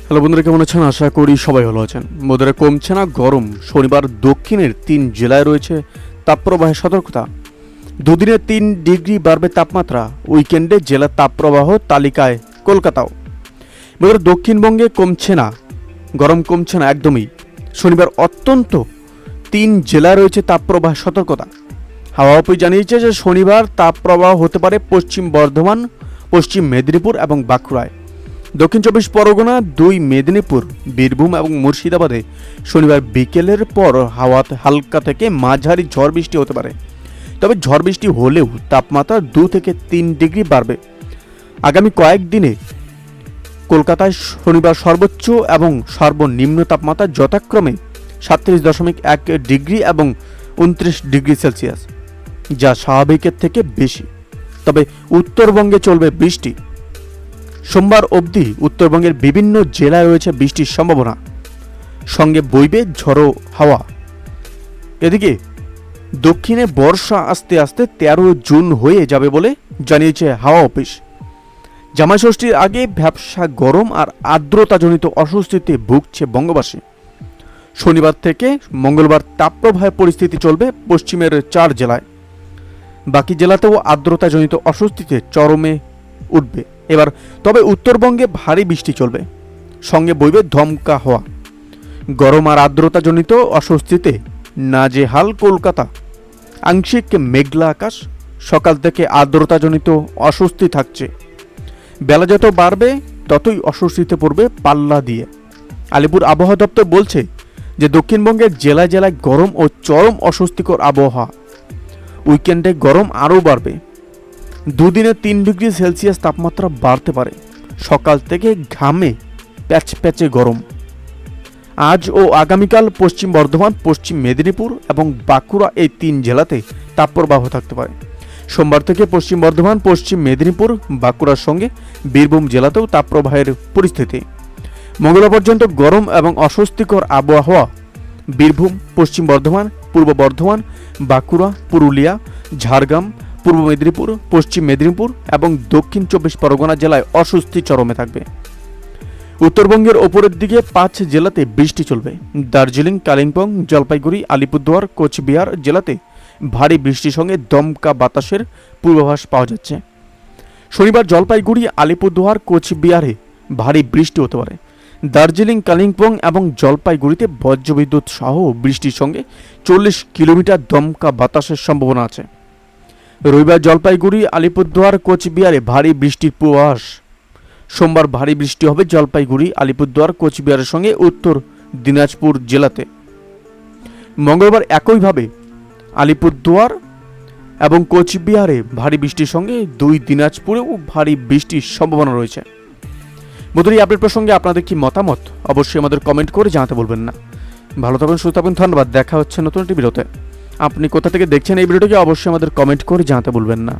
Hello বন্ধুরা, কেমন আছেন? আশা করি সবাই ভালো আছেন। বন্ধুরা, কমছে না গরম। শনিবার দক্ষিণের 3 জেলায় রয়েছে তাপপ্রবাহের সতর্কতা। দুদিনে 3 ডিগ্রি বাড়বে তাপমাত্রা। উইকেন্ডে জেলা তাপপ্রবাহ তালিকায় কলকাতাও। বন্ধুরা, দক্ষিণবঙ্গে কমছে না গরম, কমছে না একদমই। শনিবার অত্যন্ত 3 জেলায় রয়েছে তাপপ্রবাহ সতর্কতা। হাওয়া অফিস জানিয়েছে যে শনিবার তাপপ্রবাহ হতে পারে পশ্চিম বর্ধমান, পশ্চিম মেদিনীপুর এবং বাঁকুড়ায়। দক্ষিণ 24 পরগনা, 2 মেদিনীপুর, বীরভূম এবং মুর্শিদাবাদে শনিবার বিকেলের পর হাওয়াতে হালকা থেকে মাঝারি ঝড় বৃষ্টি হতে পারে। তবে ঝড় বৃষ্টি হলেও তাপমাত্রা 2 থেকে 3 ডিগ্রি বাড়বে। আগামী কয়েকদিনে কলকাতায় শনিবার সর্বোচ্চ এবং সর্বনিম্ন তাপমাত্রা যথাক্রমে 37.1 ডিগ্রি এবং 29 ডিগ্রি সেলসিয়াস, যা স্বাভাবিকের থেকে বেশি। তবে উত্তরবঙ্গে চলবে বৃষ্টি। সোমবার অবধি উত্তরবঙ্গের বিভিন্ন জেলায় রয়েছে বৃষ্টির সম্ভাবনা, সঙ্গে বইবে ঝড়ো হাওয়া। এদিকে দক্ষিণে বর্ষা আস্তে আস্তে 13 জুন হয়ে যাবে বলে জানিয়েছে হাওয়া অফিস। জামাই ষষ্ঠীর আগে ভ্যাপসা গরম আর আর্দ্রতাজনিত অস্বস্তিতে ভুগছে বঙ্গবাসী। শনিবার থেকে মঙ্গলবার তাপপ্রবাহের পরিস্থিতি চলবে পশ্চিমের 4 জেলায়। বাকি জেলাতেও আর্দ্রতাজনিত অস্বস্তিতে চরমে উঠবে এবার। তবে উত্তরবঙ্গে ভারী বৃষ্টি চলবে, সঙ্গে বইবে ধমকা হাওয়া। গরম আর আর্দ্রতাজনিত অস্বস্তিতে নাজেহাল কলকাতা। আংশিক মেঘলা আকাশ, সকাল থেকে আর্দ্রতাজনিত অস্বস্তি থাকছে। বেলা যত বাড়বে ততই অস্বস্তিতে পড়বে পাল্লা দিয়ে। আলিপুর আবহাওয়া দপ্তর বলছে যে দক্ষিণবঙ্গের জেলায় জেলায় গরম ও চরম অস্বস্তিকর আবহাওয়া। উইকেন্ডে গরম আরও বাড়বে। দুদিনে 3 ডিগ্রি সেলসিয়াস তাপমাত্রা বাড়তে পারে। সকাল থেকে ঘামে প্যাচপ্যাচে গরম। আজ ও আগামীকাল পশ্চিম বর্ধমান, পশ্চিম মেদিনীপুর এবং বাঁকুড়া এই 3 জেলাতে তাপপ্রবাহ থাকতে পারে। সোমবার থেকে পশ্চিম বর্ধমান, পশ্চিম মেদিনীপুর, বাঁকুড়ার সঙ্গে বীরভূম জেলাতেও তাপপ্রবাহের পরিস্থিতি। মঙ্গলবার পর্যন্ত গরম এবং অস্বস্তিকর আবহাওয়া বীরভূম, পশ্চিম বর্ধমান, পূর্ব বর্ধমান, বাঁকুড়া, পুরুলিয়া, ঝাড়গ্রাম, পূর্ব মেদিনীপুর, পশ্চিম মেদিনীপুর এবং দক্ষিণ 24 পরগনা জেলায় অস্বস্তি চরমে থাকবে। উত্তরবঙ্গের ওপরের দিকে 5 জেলাতে বৃষ্টি চলবে। দার্জিলিং, কালিম্পং, জলপাইগুড়ি, আলিপুরদুয়ার, কোচবিহার জেলাতে ভারী বৃষ্টির সঙ্গে দমকা বাতাসের পূর্বাভাস পাওয়া যাচ্ছে। শনিবার জলপাইগুড়ি, আলিপুরদুয়ার, কোচবিহারে ভারী বৃষ্টি হতে পারে। দার্জিলিং, কালিম্পং এবং জলপাইগুড়িতে বজ্রবিদ্যুৎ সহ বৃষ্টির সঙ্গে 40 কিলোমিটার দমকা বাতাসের সম্ভাবনা আছে। রবিবার জলপাইগুড়ি, আলিপুরদুয়ার, কোচবিহারে ভারী বৃষ্টির পূর্বাভাস। সোমবার ভারী বৃষ্টি হবে জলপাইগুড়ি, আলিপুরদুয়ার, কোচবিহারের সঙ্গে উত্তর দিনাজপুর জেলাতে। মঙ্গলবার একইভাবে আলিপুরদুয়ার এবং কোচবিহারে ভারী বৃষ্টির সঙ্গে 2 দিনাজপুরেও ভারী বৃষ্টির সম্ভাবনা রয়েছে। বন্ধুরা, এই আপডেট প্রসঙ্গে আপনাদের কি মতামত অবশ্যই আমাদের কমেন্ট করে জানাতে বলবেন না। ভালো থাকবেন, সুস্থ থাকবেন, ধন্যবাদ। দেখা হচ্ছে নতুন একটি ভিডিওতে। আপনি কোথা থেকে দেখছেন এই ভিডিওটিকে অবশ্যই আমাদের কমেন্ট করে জানাতে ভুলবেন না।